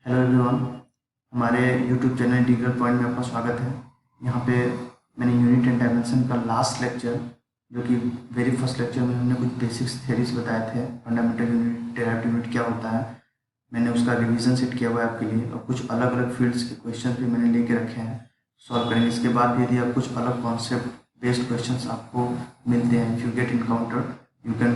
Hello everyone, हमारे YouTube channel integral point में आपका स्वागत है। यहाँ पे मैंने यूनिट एंड डायमेंशन का लास्ट लेक्चर, जो कि वेरी फर्स्ट लेक्चर में हमने कुछ बेसिक्स थ्योरीज बताए थे, फंडामेंटल यूनिट, डेराइव्ड यूनिट क्या होता है, मैंने उसका रिवीजन सेट किया हुआ है आपके लिए। और कुछ अलग अलग फील्ड्स के क्वेश्चन भी मैंने लेके रखे हैं, सॉल्व करेंगे। इसके बाद भी यदि आप कुछ अलग कॉन्सेप्ट बेस्ड क्वेश्चन आपको मिलते हैं, if you get encounter, you can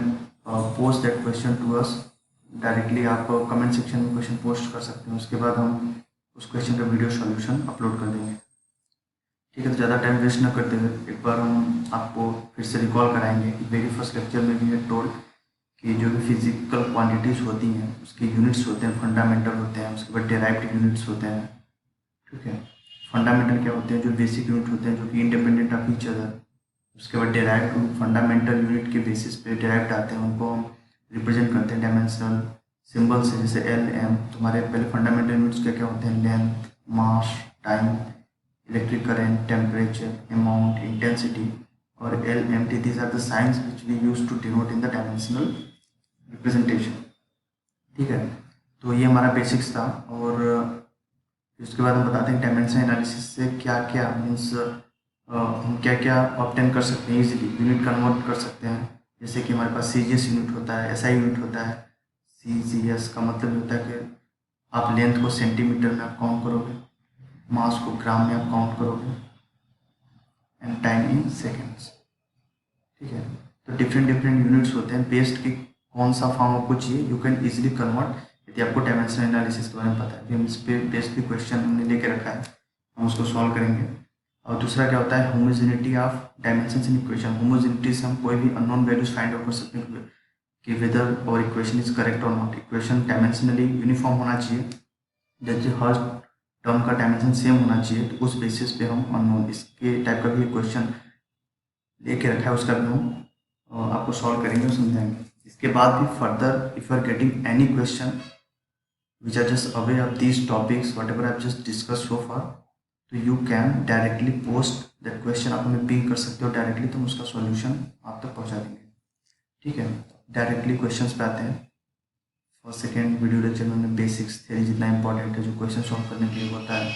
post that question to us directly. आप कमेंट सेक्शन में क्वेश्चन पोस्ट कर सकते हैं, उसके बाद हम उस क्वेश्चन का वीडियो सॉल्यूशन अपलोड कर देंगे। ठीक है, तो ज़्यादा टाइम वेस्ट ना करते हुए एक बार हम आपको फिर से रिकॉल कराएंगे कि वेरी फर्स्ट लेक्चर में भी है टोल्ड कि जो भी फिजिकल क्वांटिटीज़ होती हैं उसके यूनिट्स होते हैं, फंडामेंटल होते हैं, उसके बाद डेराइव्ड यूनिट्स होते हैं। ठीक है, फंडामेंटल क्या होते हैं? जो बेसिक यूनिट होते हैं, जो कि इंडिपेंडेंट ऑफ ईच अदर। उसके बाद डेराइव्ड, फंडामेंटल यूनिट के बेसिस पे डेराइव्ड आते हैं, उनको हम रिप्रेजेंट करते हैं डायमेंशनल सिंबल से, जैसे एल एम। तुम्हारे पहले फंडामेंटल यूनिट्स क्या क्या होते हैं? Length, mass, time, electric current, temperature, amount, intensity. और L M T, these are the signs which we use to denote in the dimensional representation. ठीक है, तो ये हमारा बेसिक्स था। और उसके बाद हम बताते हैं डायमेंशन एनालिसिस से क्या क्या मीन्स हम क्या क्या ऑब्टेन कर सकते हैं, इजीली यूनिट कन्वर्ट कर सकते हैं। जैसे कि हमारे पास सीजीएस यूनिट होता है, एसआई यूनिट होता है। सीजीएस का मतलब होता है कि आप लेंथ को सेंटीमीटर में आप काउंट करोगे, मास को ग्राम में आप काउंट करोगे, एंड टाइम इन सेकेंड्स। ठीक है, तो डिफरेंट डिफरेंट यूनिट्स होते हैं, बेस्ड की कौन सा फॉर्म आपको चाहिए, यू कैन इजीली कन्वर्ट। यदि आपको डायमेंशन एनालिसिस के बारे में पता है, अभी हम इस पे बेस्ड भी क्वेश्चन हमने लेके रखा है, हम उसको सॉल्व करेंगे। और दूसरा क्या होता है? Homogeneity of dimensions in equation. Homogeneity से हम कोई भी अननोन वैल्यूज फाइंड आउट कर सकते हैं कि वेदर और इक्वेशन इज करेक्ट और नॉट। इक्वेशन डायमेंशनली यूनिफॉर्म होना चाहिए, जैसे हर टर्म का डायमेंशन सेम होना चाहिए, तो उस बेसिस पे हम अननोन, इसके टाइप का भी क्वेश्चन लेके रखा है, उसका भी हम आपको सॉल्व करेंगे और समझाएंगे। इसके बाद भी further if you are getting any question which are just away of these topics whatever I've just discussed so far, तो you can directly post that question। आप हमें पिंग कर सकते हो डायरेक्टली, तो हम उसका सॉल्यूशन आप तक पहुंचा देंगे। ठीक है, डायरेक्टली क्वेश्चंस पे आते हैं। फर्स्ट सेकेंड वीडियो लेक्चर में हमने बेसिक्स थ्योरी जितना इंपॉर्टेंट है जो क्वेश्चन सॉल्व करने के लिए होता है,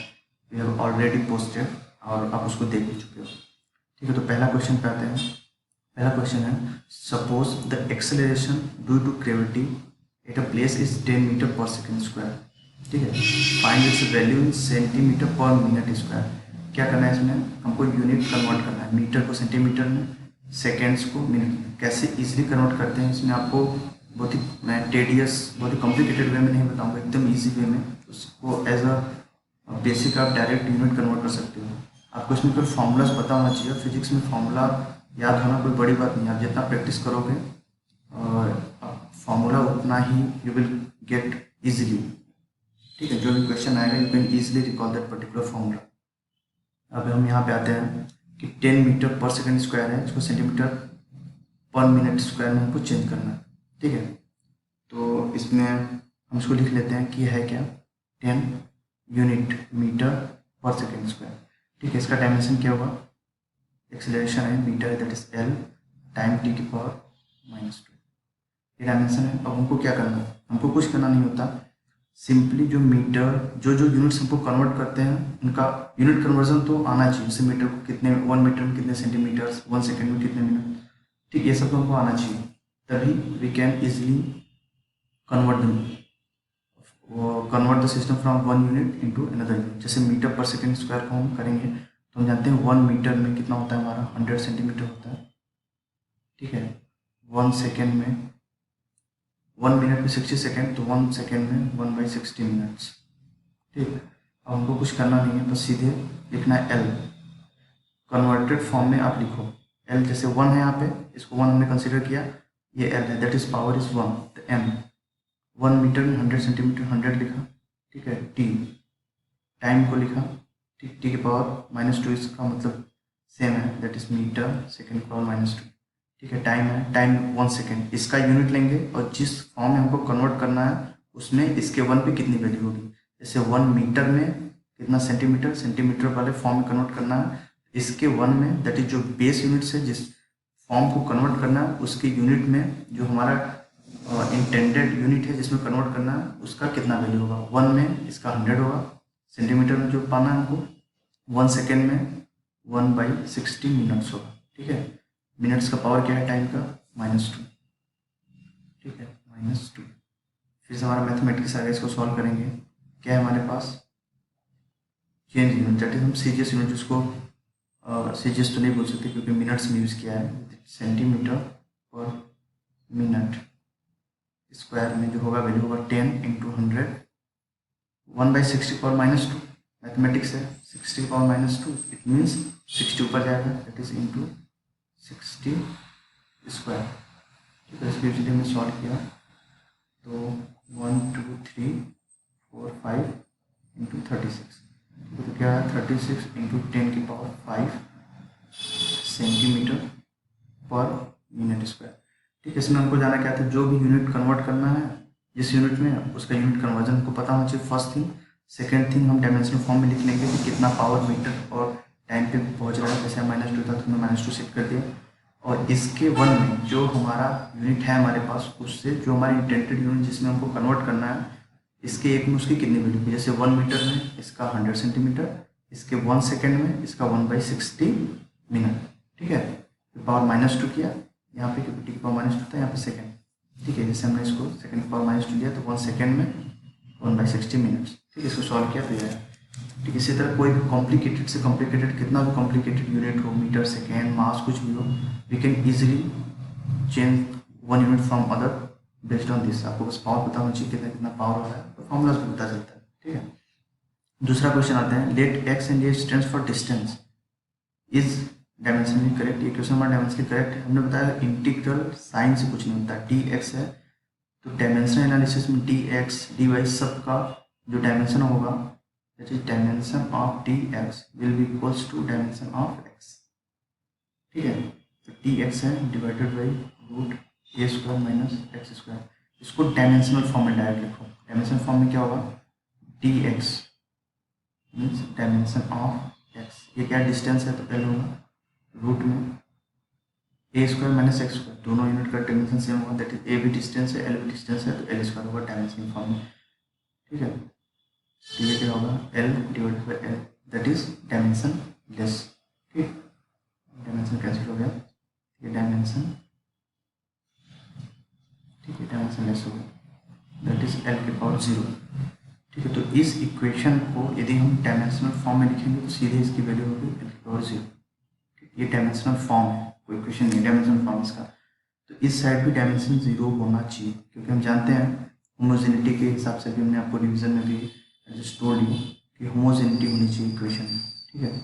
वी हैव ऑलरेडी पोस्टेड और आप उसको देख भी चुके हो। ठीक है, तो पहला क्वेश्चन पे आते हैं। पहला क्वेश्चन है, suppose the acceleration due to gravity at a place is 10 metre per second square. ठीक है, find its value in centimetre per minute square. क्या करना है इसमें? हमको यूनिट कन्वर्ट करना है, मीटर को सेंटीमीटर में, सेकेंड्स को मिनट में। कैसे इजीली कन्वर्ट करते हैं इसमें आपको बहुत ही, मैं टेडियस बहुत ही कॉम्प्लिकेटेड वे में नहीं बताऊंगा, एकदम इजी वे में उसको एज अ बेसिक आप डायरेक्ट यूनिट कन्वर्ट कर सकते हो। आपको इसमें कोई फॉर्मूलाज पता होना चाहिए। फिजिक्स में फॉर्मूला याद होना कोई बड़ी बात नहीं है, आप जितना प्रैक्टिस करोगे और फॉर्मूला उतना ही यू विल गेट इजीली। ठीक है, जो भी क्वेश्चन आएगा you can easily recall that particular formula. अब हम यहाँ पे आते हैं कि 10 मीटर पर सेकेंड स्क्वायर है, इसको सेंटीमीटर पर मिनट स्क्वायर में हमको चेंज करना है। ठीक है, तो इसमें हम इसको लिख लेते हैं कि है क्या, 10 unit metre per second square. ठीक है, इसका डायमेंशन क्या होगा? एक्सेलरेशन है metre, that is L, time T की पावर -2, ये डायमेंशन है। अब हमको क्या करना है? हमको कुछ करना नहीं होता, सिंपली जो मीटर, जो जो यूनिट्स हमको कन्वर्ट करते हैं उनका यूनिट कन्वर्जन तो आना चाहिए। जैसे मीटर को कितने, 1 मीटर में कितने सेंटीमीटर्स, 1 सेकेंड में कितने मिनट। ठीक, ये सब तो हमको आना चाहिए, तभी we can easily convert the system from 1 unit into another unit. जैसे मीटर पर सेकेंड स्क्वायर को हम करेंगे तो हम जानते हैं 1 मीटर में कितना होता है हमारा, 100 सेंटीमीटर होता है। ठीक है, 1 सेकेंड में, 1 मिनट में 60 सेकेंड, तो 1 सेकेंड में 1/60 मिनट्स। ठीक, अब हमको कुछ करना नहीं है, बस सीधे लिखना है एल। कन्वर्टेड फॉर्म में आप लिखो एल, जैसे 1 है यहाँ पे, इसको 1 हमने कंसिडर किया, ये एल है, दैट इज पावर इज 1, तो एम 1 मीटर में 100 सेंटीमीटर, 100 लिखा। ठीक है, टी, टाइम को लिखा, ठीक, टी की पावर -2, इसका मतलब सेम है, that is metre second power -2। ठीक है, टाइम है, टाइम 1 सेकेंड, इसका यूनिट लेंगे और जिस फॉर्म में हमको कन्वर्ट करना है उसमें इसके 1 पे कितनी वैल्यू होगी। जैसे 1 मीटर में कितना सेंटीमीटर, सेंटीमीटर वाले फॉर्म में कन्वर्ट करना है, इसके 1 में, दैट इज जो बेस यूनिट से जिस फॉर्म को कन्वर्ट करना है उसके यूनिट में जो हमारा इंटेंडेड यूनिट है जिसमें कन्वर्ट करना है उसका कितना वैल्यू होगा। 1 में इसका 100 होगा, सेंटीमीटर में जो पाना है हमको 1 सेकेंड में 1/60 मिनट्स होगा। ठीक है, मिनट्स का पावर क्या है टाइम का, -2। ठीक है, -2। फिर से हमारा मैथमेटिक्स आ गया, इसको सॉल्व करेंगे। क्या है हमारे पास, चेंज यूनिट, दैट इज हम सीजीएस यूनिट, जिसको सीजीएस तो नहीं बोल सकते क्योंकि मिनट्स में यूज़ किया है, सेंटीमीटर पर मिनट स्क्वायर में जो होगा वैल्यू होगा 10 × 100, 1/60 पावर -2। मैथमेटिक्स है, 60 पावर -2 इट मीन्स 60 ऊपर जाएगा, दैट इज इंटू 60 स्क्वायर। ठीक है, इसको यूजली हमने सॉल्व किया तो 1 2 3 4 5 × 36, तो क्या है 36 × 10 की power 5 centimetre per minute square. ठीक है, इसमें हमको जाना क्या था, जो भी यूनिट कन्वर्ट करना है जिस यूनिट में, उसका यूनिट कन्वर्जन हमको पता होना चाहिए, फर्स्ट थिंग। सेकेंड थिंग, हम डायमेंशनल फॉर्म में लिख लेंगे कि कितना पावर मीटर और टाइम पे पहुंच रहा है। जैसे -2 था तो हमने -2 सेट कर दिया, और इसके 1 में जो हमारा यूनिट है हमारे पास, उससे जो हमारा इंटेंडेड यूनिट जिसमें हमको कन्वर्ट करना है, इसके 1 में उसकी कितनी वैल्यू थी। जैसे 1 मीटर में इसका 100 सेंटीमीटर, इसके 1 सेकेंड में इसका 1/60 मिनट। ठीक है, तो पावर -2 किया यहाँ पे, क्योंकि टी की पावर -2 था, यहाँ पे सेकेंड। ठीक है, जैसे हमने इसको सेकेंड की पावर -2 लिया तो 1 सेकेंड में 1/60 मिनट्स। ठीक है, इसको सॉल्व किया तो ये है। ठीक, इसी तरह कोई भी कॉम्प्लिकेटेड से कॉम्प्लिकेटेड, कितना भी कॉम्प्लिकेटेड यूनिट हो, मीटर, सेकेंड, मास, कुछ भी हो, we can easily change 1 unit from other based on this. आपको बस पावर पता होना चाहिए, कितना कितना पावर हो रहा है, तो फॉर्मूला भी पता चलता है। ठीक है, दूसरा क्वेश्चन आता है, लेट एक्स एंड ये stands for distance is dimensionally correct. ये क्वेश्चन हमारा डायमेंशनली करेक्ट है। हमने बताया इंटीग्रल साइन से कुछ नहीं होता, डी एक्स है, तो डायमेंशन एनालिसिस में डी एक्स डी वाई सबका जो डायमेंशन होगा, that is dimension of D X will be equals to dimension of X. ठीक है, तो डी एक्स है डिवाइडेड बाई √a² - x²। इसको डायमेंशनल फॉर्म में डायरेक्ट लिखो। डायमेंशनल फॉर्म में क्या होगा, D X means dimension of X, ये क्या डिस्टेंस है तो एल होगा, रूट में a² - x², दोनों यूनिट का डायमेंशन सेम होगा, दैट इज ए भी डिस्टेंस है एल भी डिस्टेंस है, तो l² होगा डायमेंशनल फॉर्म में। ठीक है, तो ये क्या होगा, l divided by L, that is dimension less. ठीक, डायमेंशन कैंसिल हो गया, ये डायमेंशन, ठीक है, डायमेंशन लेस हो गया, दैट इज l की पावर 0। ठीक है, तो इस इक्वेशन को यदि हम डायमेंशनल फॉर्म में लिखेंगे तो सीधे इसकी वैल्यू होगी l की पावर 0। ये डायमेंशनल फॉर्म है, कोई इक्वेशन नहीं, डायमेंशनल फॉर्म इसका। तो इस साइड भी डायमेंशन 0 होना चाहिए, क्योंकि हम जानते हैं होमोजेनिटी के हिसाब से भी, हमने आपको रिवीजन में भी जस्ट टोल्ड यू कि होमोजेनिटी होनी चाहिए इक्वेशन में। ठीक है,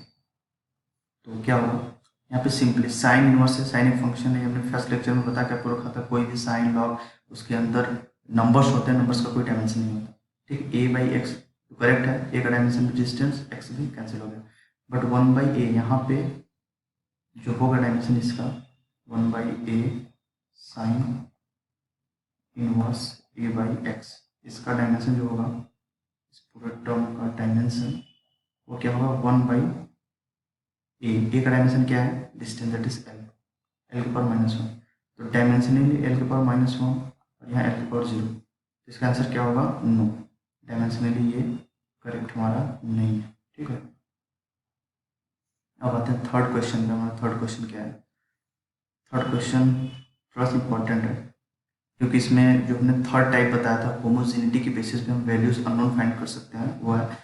तो क्या होगा यहाँ पे, सिंपली साइन इनवर्स है, साइन एक फंक्शन है, हमने फर्स्ट लेक्चर में बता के आपको रखा था, कोई भी साइन लॉग उसके अंदर नंबर्स होते हैं, नंबर्स का कोई डायमेंशन नहीं होता। ठीक, a/x तो करेक्ट है, a का डायमेंशन डिस्टेंस, x भी कैंसिल हो गया, बट 1/a यहाँ पे जो होगा डायमेंशन इसका 1/a साइन इनवर्स a/x, इसका डायमेंशन जो होगा, इस पूरे टर्म का डायमेंशन वो क्या होगा, 1/a। a का डायमेंशन क्या है, डिस्टेंस, दैट इज l की पावर -1, तो डायमेंशनली l की पावर -1 और यहाँ l की पावर 0, इसका आंसर क्या होगा, नो, डायमेंशनली ये करेक्ट हमारा नहीं है। ठीक है, अब आते हैं थर्ड क्वेश्चन पे। हमारा थर्ड क्वेश्चन क्या है, थर्ड क्वेश्चन थोड़ा सा इंपॉर्टेंट है, क्योंकि इसमें जो हमने थर्ड टाइप बताया था, होमोजेनिटी की बेसिस पे हम वैल्यूज अननोन फाइंड कर सकते हैं, वो है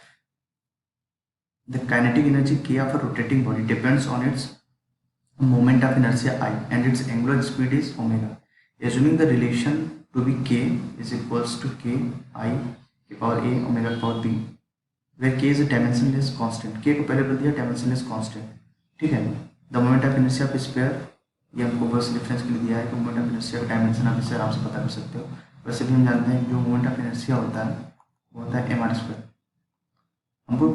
the kinetic energy k of a rotating body depends on its moment of inertia I and its angular speed is omega. Assuming the relation to be k is equals to k I की power a omega की power b, where k is a dimensionless constant, k को पहले बोल दिया dimensionless constant। ठीक है, the moment of inertia of sphere, ये हमको बस रेफरेंस के लिए दिया है कि मोमेंट ऑफ इनर्शिया का डायमेंशन आप इससे आराम से पता कर सकते हो। वैसे भी हम जानते हैं जो मोमेंट ऑफ इनर्शिया होता है वो होता है mr²। हमको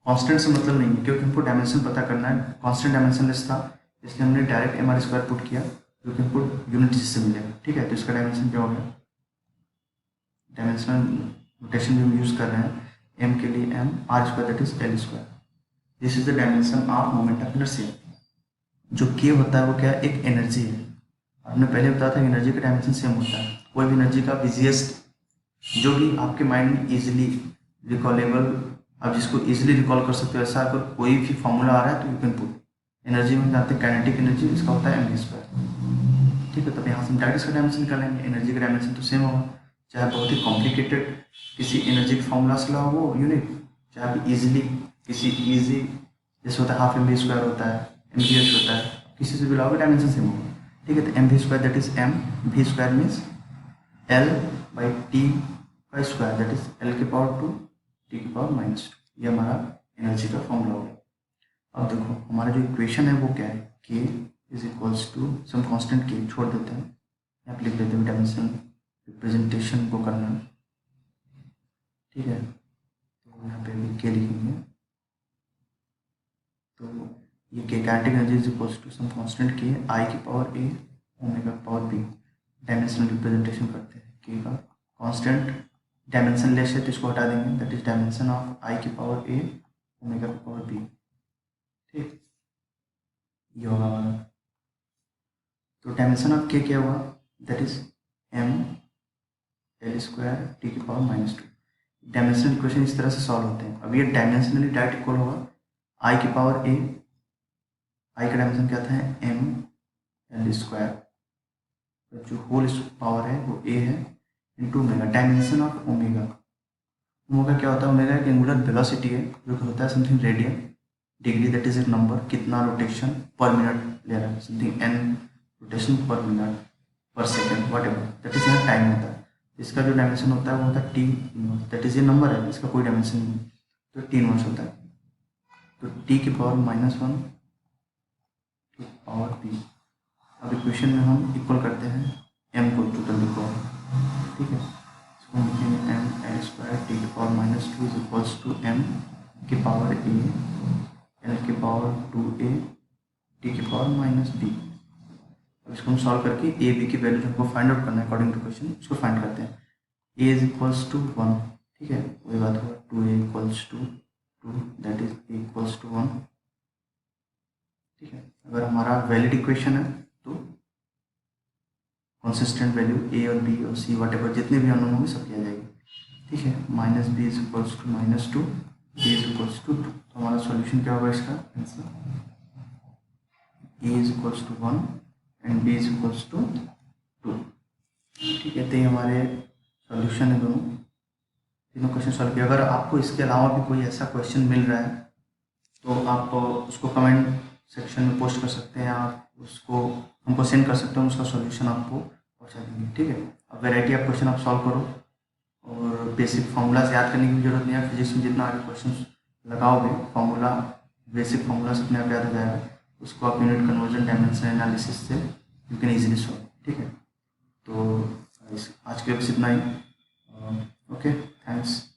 कांस्टेंट से मतलब नहीं है, क्योंकि हमको डायमेंशन पता करना है, कांस्टेंट डायमेंशनलेस था, इसलिए हमने डायरेक्ट mr² पुट किया, जो कि हमको यूनिट जिससे मिलेगा। ठीक है, तो इसका डायमेंशन क्या हो गया, डायमेंशनल नोटेशन जो हम यूज़ कर रहे हैं, m के लिए m, r², that is l²। This is the dimension of moment of inertia. जो k होता है वो क्या, एक एनर्जी है, हमने पहले बताया था एनर्जी का डायमेंशन सेम होता है, कोई भी एनर्जी का बिजिएस्ट जो भी आपके माइंड में इजीली रिकॉलेबल, आप जिसको इजीली रिकॉल कर सकते हो, ऐसा अगर कोई भी फॉर्मूला आ रहा है तो यू कैन पुट। एनर्जी में जानते हैं काइनेटिक एनर्जी, इसका होता है mv²। ठीक है, तब यहाँ से हम डायरेक्ट इसका डायमेंशन कर लेंगे। एनर्जी का डायमेंशन तो सेम होगा, चाहे बहुत ही कॉम्प्लिकेटेड किसी एनर्जी के फॉर्मूला से ला वो यूनिट, चाहे आप इजीली किसी इजी जैसे होता है हाफ mv² होता है, mvh होता है, किसी से भी लाओगे डायमेंशन सेम होगा। ठीक है, तो mv² that is mv² means L/T² that is L⁻², T⁻²। ये हमारा एनर्जी का फॉर्मूला हो गया। अब देखो हमारा जो इक्वेशन है वो क्या है, K is equals to some constant K छोड़ देते हैं, यहाँ पे लिख देते हैं डायमेंशन रिप्रेजेंटेशन को करना है। ठीक है, तो यहाँ पे भी K लिखेंगे, तो ये K kinetic energy is equals to some constant K I⁻A ω⁻B। Dimensional representation करते हैं K का कांस्टेंट डायमेंशन लेस है तो इसको हटा देंगे, that is dimension of I⁻A ω⁻B। ठीक, ये होगा हमारा। तो डायमेंशन ऑफ K क्या हुआ, that is mL² T⁻²। Dimensional equation इस तरह से सॉल्व होते हैं। अब ये डायमेंशनली डायरेक्ट इक्वल होगा I⁻A, I का डायमेंशन क्या था है mL², तो जो होल पावर है वो A है into omega. Dimension of omega, omega क्या होता है, ओमेगा एक एंगुलर वेलोसिटी है जो कि होता है something radian degree, that is एक नंबर, कितना रोटेशन पर मिनट ले रहा है, something n rotation per minute per second whatever, that is यहाँ टाइम होता है। इसका जो डायमेंशन होता है वो होता है T इनवर्स, दैट इज ये नंबर है, इसका कोई डायमेंशन नहीं है, तो T इनवर्स होता है, तो T⁻⁻1 पावर P। अब इक्वेशन में हम इक्वल करते हैं m को टोटल इक्वल। ठीक है, इसको हम लिखेंगे mL² T⁻² is equals to m⁻A L⁻²A T⁻⁻B। अब इसको हम सॉल्व करके ए बी की वैल्यू हमको फाइंड आउट करना है अकॉर्डिंग टू क्वेश्चन, इसको फाइंड करते हैं। ए इज इक्वल्स टू 1, ठीक है, वही बात हुआ 2A इक्वल्स टू 2, दैट इज A इक्वल्स टू 1। ठीक है, अगर हमारा वैलिड इक्वेशन है तो कंसिस्टेंट वैल्यू ए और बी और सी वट एवर जितने भी अननोन होंगे सब किया जाएगा। ठीक है, -b is equals to -2, b is equals to 2। तो हमारा सॉल्यूशन क्या होगा इसका answer, a is equals to 1 and b is equals to 2। ठीक है, तो ये हमारे सॉल्यूशन है, दोनों तीनों क्वेश्चन सॉल्व किया। अगर आपको इसके अलावा भी कोई ऐसा क्वेश्चन मिल रहा है तो आप उसको कमेंट सेक्शन में पोस्ट कर सकते हैं, आप उसको हमको सेंड कर सकते हैं, उसका सॉल्यूशन आपको पहुंचा देंगे। ठीक है, अब वैरायटी ऑफ क्वेश्चन आप सॉल्व करो और बेसिक फार्मूलाज याद करने की भी जरूरत नहीं है। फिजिक्स में जितना आगे क्वेश्चन लगाओगे फार्मूला, बेसिक फार्मूला से अपने आप याद हो जाएगा, उसको आप यूनिट कन्वर्जन डायमेंशन एनालिसिस से यू कैन इजीली सॉल्व। ठीक है, तो आज के बस इतना ही। Okay, thanks.